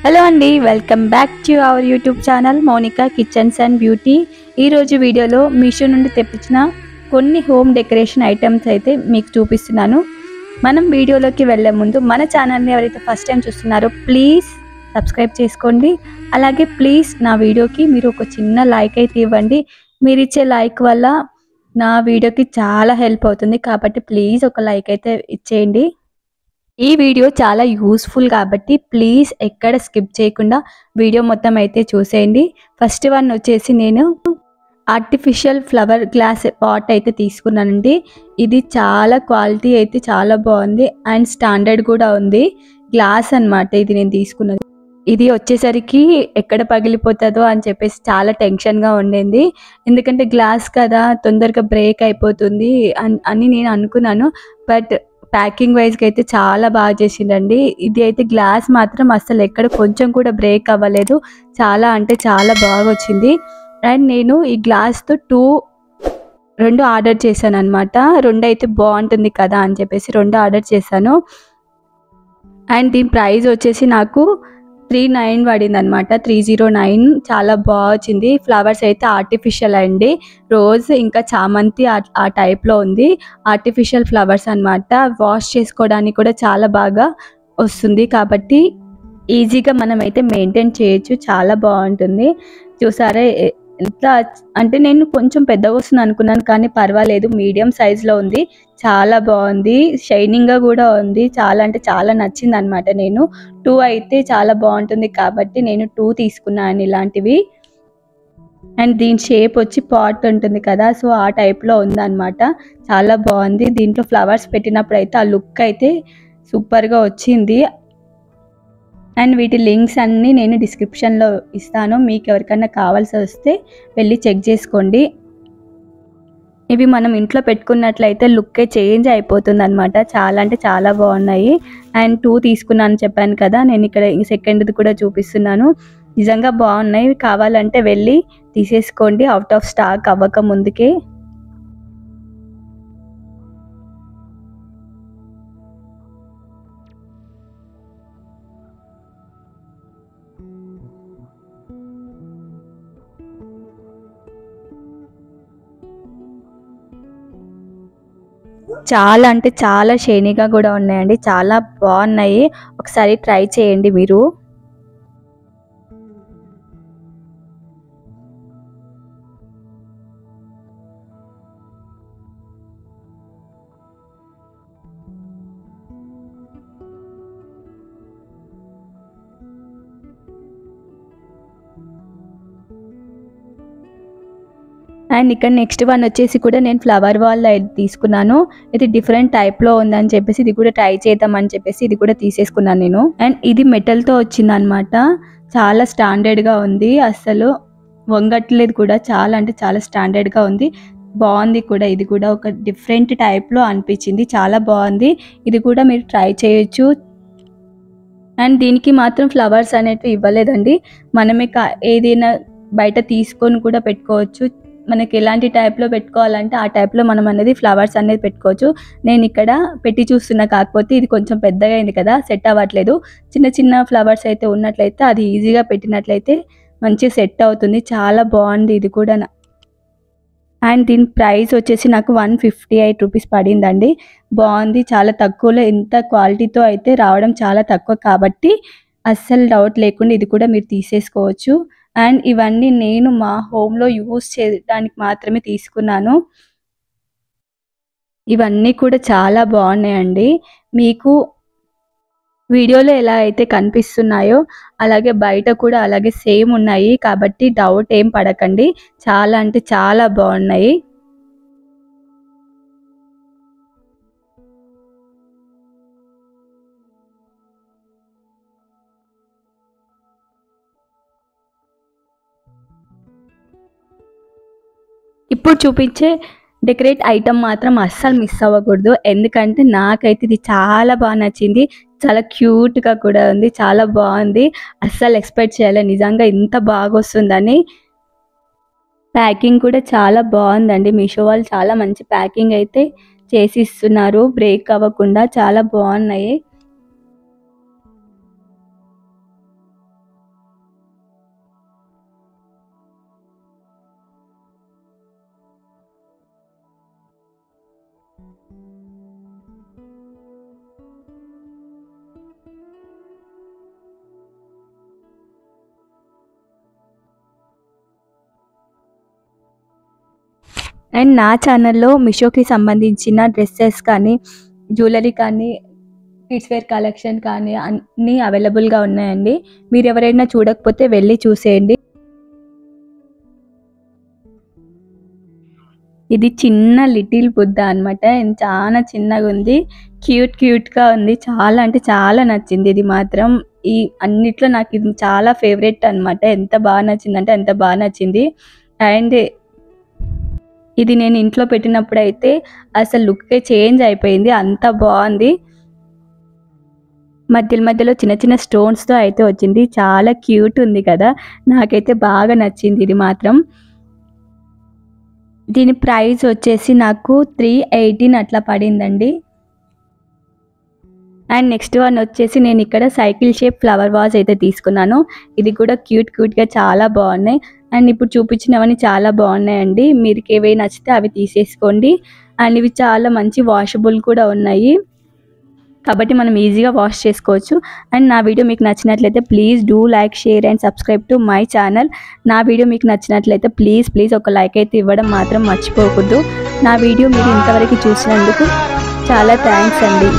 Hello అండి, welcome back to our YouTube channel Monica kitchens and beauty. ఈరోజు వీడియోలో మీషో నుండి తెప్పించిన కొన్ని హోమ్ డెకరేషన్ ఐటమ్స్ అయితే మీకు చూపిస్తున్నాను. మనం వీడియోలోకి వెళ్ళే ముందు మన ఛానల్ని ఎవరైతే ఫస్ట్ టైం చూస్తున్నారో ప్లీజ్ సబ్స్క్రైబ్ చేసుకోండి. అలాగే ప్లీజ్ నా వీడియోకి మీరు ఒక చిన్న లైక్ అయితే ఇవ్వండి. మీరు ఇచ్చే లైక్ వల్ల నా వీడియోకి చాలా హెల్ప్ అవుతుంది, కాబట్టి ప్లీజ్ ఒక లైక్ అయితే ఇచ్చేయండి. ఈ వీడియో చాలా యూస్ఫుల్ కాబట్టి ప్లీజ్ ఎక్కడ స్కిప్ చేయకుండా వీడియో మొత్తం అయితే చూసేయండి. ఫస్ట్ వన్ వచ్చేసి నేను ఆర్టిఫిషియల్ ఫ్లవర్ గ్లాస్ పాట్ అయితే తీసుకున్నానండి. ఇది చాలా క్వాలిటీ అయితే చాలా బాగుంది అండ్ స్టాండర్డ్ కూడా ఉంది. గ్లాస్ అన్నమాట ఇది నేను తీసుకున్నది. ఇది వచ్చేసరికి ఎక్కడ పగిలిపోతుందో అని చెప్పేసి చాలా టెన్షన్గా ఉండింది. ఎందుకంటే గ్లాస్ కదా, తొందరగా బ్రేక్ అయిపోతుంది అని నేను అనుకున్నాను. బట్ ప్యాకింగ్ వైజ్గా అయితే చాలా బాగా చేసిండండి. ఇది అయితే గ్లాస్ మాత్రం అసలు ఎక్కడ కొంచెం కూడా బ్రేక్ అవ్వలేదు. చాలా అంటే చాలా బాగా వచ్చింది. అండ్ నేను ఈ గ్లాస్తో రెండు ఆర్డర్ చేశాను అనమాట. రెండు అయితే బాగుంటుంది కదా అని చెప్పేసి రెండు ఆర్డర్ చేశాను. అండ్ దీని ప్రైస్ వచ్చేసి నాకు 39 పడింది అనమాట. 309 చాలా బాగా వచ్చింది. ఫ్లవర్స్ అయితే ఆర్టిఫిషియల్ అండి, రోజ్ ఇంకా చామంతి ఆ టైప్లో ఉంది. ఆర్టిఫిషియల్ ఫ్లవర్స్ అనమాట. వాష్ చేసుకోవడానికి కూడా చాలా బాగా వస్తుంది, కాబట్టి ఈజీగా మనం అయితే మెయింటైన్ చేయొచ్చు. చాలా బాగుంటుంది. చూసారా ఎంత అంటే నేను కొంచెం పెద్దగా వస్తుంది అనుకున్నాను, కానీ పర్వాలేదు, మీడియం సైజులో ఉంది. చాలా బాగుంది, షైనింగ్గా కూడా ఉంది. చాలా అంటే చాలా నచ్చింది అనమాట. నేను 2 అయితే చాలా బాగుంటుంది కాబట్టి నేను 2 తీసుకున్నాను ఇలాంటివి. అండ్ దీని షేప్ వచ్చి పాట్ ఉంటుంది కదా, సో ఆ టైప్లో ఉందన్నమాట. చాలా బాగుంది. దీంట్లో ఫ్లవర్స్ పెట్టినప్పుడు అయితే ఆ లుక్ అయితే సూపర్గా వచ్చింది. అండ్ వీటి లింక్స్ అన్నీ నేను డిస్క్రిప్షన్లో ఇస్తాను. మీకు ఎవరికైనా కావాల్సి వస్తే వెళ్ళి చెక్ చేసుకోండి. ఇవి మనం ఇంట్లో పెట్టుకున్నట్లయితే లుక్కే చేంజ్ అయిపోతుంది అనమాట. చాలా అంటే చాలా బాగున్నాయి. అండ్ 2 తీసుకున్నాను చెప్పాను కదా, నేను ఇక్కడ సెకండ్ది కూడా చూపిస్తున్నాను. నిజంగా బాగున్నాయి. కావాలంటే వెళ్ళి తీసేసుకోండి, అవుట్ ఆఫ్ స్టాక్ అవ్వక ముందుకే. చాలా అంటే చాలా షైనీగా కూడా ఉన్నాయండి. చాలా బాగున్నాయి. ఒకసారి ట్రై చేయండి మీరు. అండ్ ఇక్కడ నెక్స్ట్ వన్ వచ్చేసి కూడా నేను ఫ్లవర్ వాల్ తీసుకున్నాను. ఇది డిఫరెంట్ టైప్లో ఉందని చెప్పేసి ఇది కూడా ట్రై చేద్దామని చెప్పేసి ఇది కూడా తీసేసుకున్నాను నేను. అండ్ ఇది మెటల్తో వచ్చింది అనమాట. చాలా స్టాండర్డ్గా ఉంది, అస్సలు వంగట్లేదు కూడా. చాలా అంటే చాలా స్టాండర్డ్గా ఉంది, బాగుంది కూడా. ఇది కూడా ఒక డిఫరెంట్ టైప్లో అనిపించింది, చాలా బాగుంది. ఇది కూడా మీరు ట్రై చేయొచ్చు. అండ్ దీనికి మాత్రం ఫ్లవర్స్ అనేటివి ఇవ్వలేదండి. మనమే ఏదైనా బయట తీసుకొని కూడా పెట్టుకోవచ్చు. మనకి ఎలాంటి టైప్లో పెట్టుకోవాలంటే ఆ టైప్లో మనం అనేది ఫ్లవర్స్ అనేది పెట్టుకోవచ్చు. నేను ఇక్కడ పెట్టి చూస్తున్నా, కాకపోతే ఇది కొంచెం పెద్దగా అయింది కదా, సెట్ అవ్వట్లేదు. చిన్న చిన్న ఫ్లవర్స్ అయితే ఉన్నట్లయితే అది ఈజీగా పెట్టినట్లయితే మంచిగా సెట్ అవుతుంది. చాలా బాగుంది ఇది కూడా. అండ్ దీని ప్రైస్ వచ్చేసి నాకు 158 రూపీస్ పడిందండి. బాగుంది, చాలా తక్కువలో. ఇంత క్వాలిటీతో అయితే రావడం చాలా తక్కువ, కాబట్టి అస్సలు డౌట్ లేకుండా ఇది కూడా మీరు తీసేసుకోవచ్చు. అండ్ ఇవన్నీ నేను మా హోమ్లో యూస్ చేయడానికి మాత్రమే తీసుకున్నాను. ఇవన్నీ కూడా చాలా బాగున్నాయండి. మీకు వీడియోలో ఎలా అయితే కనిపిస్తున్నాయో అలాగే బయట కూడా అలాగే సేమ్ ఉన్నాయి, కాబట్టి డౌట్ ఏం పడకండి. చాలా అంటే చాలా బాగున్నాయి. ఇప్పుడు చూపించే డెకరేట్ ఐటమ్ మాత్రం అస్సలు మిస్ అవ్వకూడదు, ఎందుకంటే నాకైతే ఇది చాలా బాగా నచ్చింది. చాలా క్యూట్గా కూడా ఉంది, చాలా బాగుంది. అస్సలు ఎక్స్పెక్ట్ చేయలే నిజంగా ఇంత బాగా వస్తుందని. ప్యాకింగ్ కూడా చాలా బాగుందండి. మీషో వాళ్ళు చాలా మంచి ప్యాకింగ్ అయితే చేసి ఇస్తున్నారు, బ్రేక్ అవ్వకుండా. చాలా బాగున్నాయి. అండ్ నా ఛానల్లో మీషోకి సంబంధించిన డ్రెస్సెస్ కానీ, జ్యువెలరీ కానీ, కిడ్స్ వేర్ కలెక్షన్ కానీ అన్నీ అవైలబుల్గా ఉన్నాయండి. మీరు ఎవరైనా చూడకపోతే వెళ్ళి చూసేయండి. ఇది చిన్న లిటిల్ బుద్ధ అనమాట. చాలా చిన్నగా ఉంది, క్యూట్గా ఉంది. చాలా అంటే చాలా నచ్చింది ఇది మాత్రం. ఈ అన్నిట్లో నాకు ఇది చాలా ఫేవరెట్ అనమాట. ఎంత బాగా నచ్చిందంటే అంత బాగా నచ్చింది. అండ్ ఇది నేను ఇంట్లో పెట్టినప్పుడు అయితే అసలు లుక్కే చేంజ్ అయిపోయింది, అంత బాగుంది. మధ్యలో చిన్న చిన్న స్టోన్స్తో అయితే వచ్చింది. చాలా క్యూట్ ఉంది కదా, నాకైతే బాగా నచ్చింది ఇది మాత్రం. దీని ప్రైస్ వచ్చేసి నాకు 318 అట్లా పడిందండి. అండ్ నెక్స్ట్ వన్ వచ్చేసి నేను ఇక్కడ సైకిల్ షేప్ ఫ్లవర్ వాజ్ అయితే తీసుకున్నాను. ఇది కూడా క్యూట్గా చాలా బాగున్నాయి. అండ్ ఇప్పుడు చూపించినవన్నీ చాలా బాగున్నాయండి. మీకు ఏవి నచ్చితే అవి తీసేసుకోండి. అండ్ ఇవి చాలా మంచి వాషబుల్ కూడా ఉన్నాయి, కాబట్టి మనం ఈజీగా వాష్ చేసుకోవచ్చు. అండ్ నా వీడియో మీకు నచ్చినట్లయితే please do like, share and subscribe to my channel. నా వీడియో మీకు నచ్చినట్లయితే ప్లీజ్ ఒక లైక్ అయితే ఇవ్వడం మాత్రం మర్చిపోకూడదు. నా వీడియో మీరు ఇంతవరకు చూసినందుకు చాలా థ్యాంక్స్ అండి.